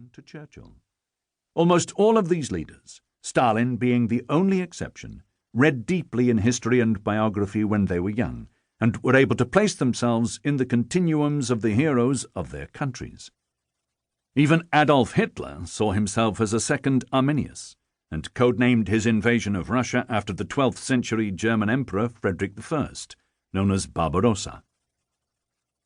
Napoleon to Churchill. Almost all of these leaders, Stalin being the only exception, read deeply in history and biography when they were young, and were able to place themselves in the continuums of the heroes of their countries. Even Adolf Hitler saw himself as a second Arminius, and codenamed his invasion of Russia after the 12th century German Emperor Frederick I, known as Barbarossa.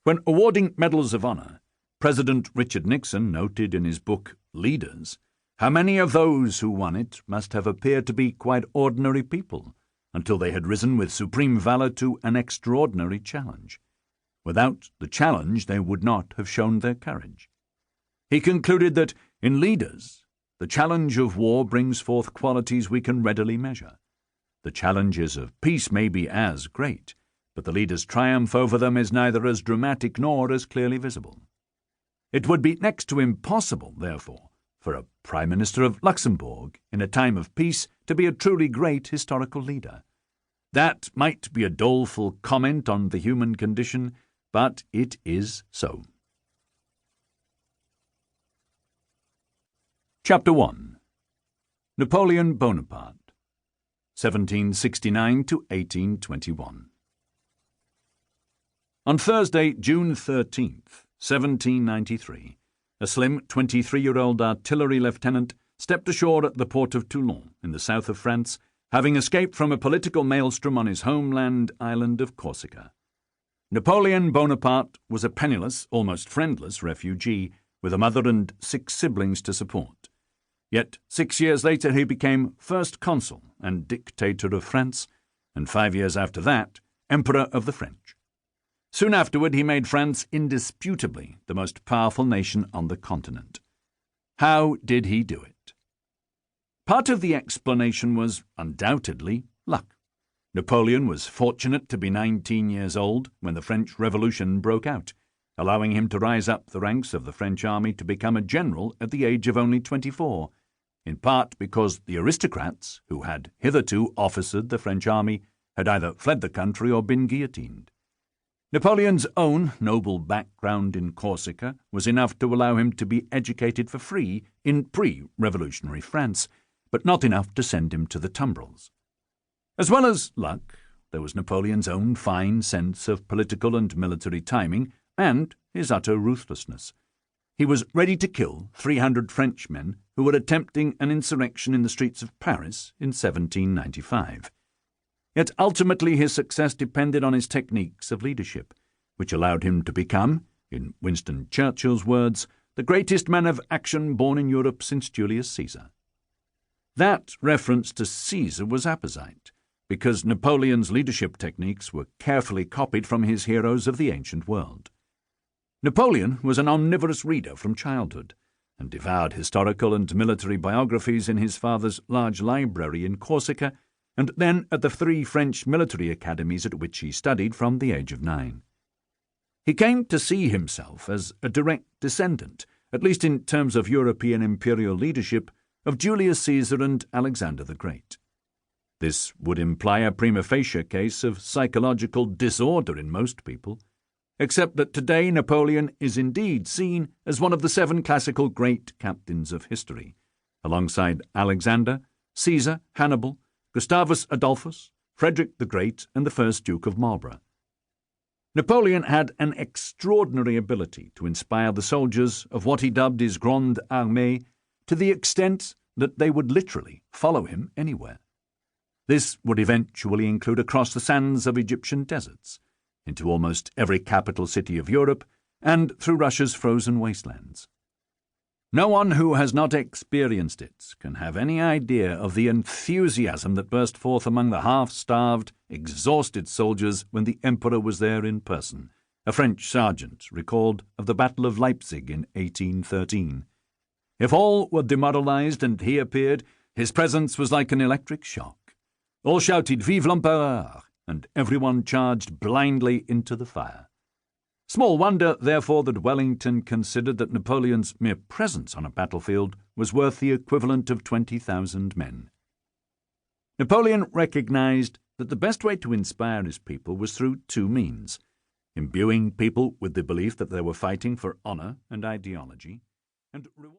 When awarding medals of honor, President Richard Nixon noted in his book Leaders how many of those who won it must have appeared to be quite ordinary people until they had risen with supreme valor to an extraordinary challenge. Without the challenge, they would not have shown their courage. He concluded that, in leaders, the challenge of war brings forth qualities we can readily measure. The challenges of peace may be as great, but the leader's triumph over them is neither as dramatic nor as clearly visible. It would be next to impossible, therefore, for a Prime Minister of Luxembourg, in a time of peace, to be a truly great historical leader. That might be a doleful comment on the human condition, but it is so. Chapter 1. Napoleon Bonaparte, 1769 to 1821. On Thursday, June 13th, 1793, a slim 23-year-old artillery lieutenant stepped ashore at the port of Toulon in the south of France, having escaped from a political maelstrom on his homeland island of Corsica. Napoleon Bonaparte was a penniless, almost friendless refugee, with a mother and 6 siblings to support. Yet 6 years later he became First Consul and Dictator of France, and 5 years after that, Emperor of the French. Soon afterward he made France indisputably the most powerful nation on the continent. How did he do it? Part of the explanation was undoubtedly luck. Napoleon was fortunate to be 19 years old when the French Revolution broke out, allowing him to rise up the ranks of the French army to become a general at the age of only 24, in part because the aristocrats, who had hitherto officered the French army, had either fled the country or been guillotined. Napoleon's own noble background in Corsica was enough to allow him to be educated for free in pre-revolutionary France, but not enough to send him to the tumbrils. As well as luck, there was Napoleon's own fine sense of political and military timing and his utter ruthlessness. He was ready to kill 300 Frenchmen who were attempting an insurrection in the streets of Paris in 1795. Yet ultimately his success depended on his techniques of leadership, which allowed him to become, in Winston Churchill's words, the greatest man of action born in Europe since Julius Caesar. That reference to Caesar was apposite, because Napoleon's leadership techniques were carefully copied from his heroes of the ancient world. Napoleon was an omnivorous reader from childhood, and devoured historical and military biographies in his father's large library in Corsica, and then at the 3 French military academies at which he studied from the age of 9. He came to see himself as a direct descendant, at least in terms of European imperial leadership, of Julius Caesar and Alexander the Great. This would imply a prima facie case of psychological disorder in most people, except that today Napoleon is indeed seen as one of the 7 classical great captains of history, alongside Alexander, Caesar, Hannibal, Gustavus Adolphus, Frederick the Great, and the first Duke of Marlborough. Napoleon had an extraordinary ability to inspire the soldiers of what he dubbed his Grande Armée to the extent that they would literally follow him anywhere. This would eventually include across the sands of Egyptian deserts, into almost every capital city of Europe, and through Russia's frozen wastelands. No one who has not experienced it can have any idea of the enthusiasm that burst forth among the half-starved, exhausted soldiers when the Emperor was there in person. A French sergeant recalled of the Battle of Leipzig in 1813. If all were demoralized and he appeared, his presence was like an electric shock. All shouted "Vive l'Empereur!" and everyone charged blindly into the fire. Small wonder, therefore, that Wellington considered that Napoleon's mere presence on a battlefield was worth the equivalent of 20,000 men. Napoleon recognized that the best way to inspire his people was through 2 means: imbuing people with the belief that they were fighting for honor and ideology, and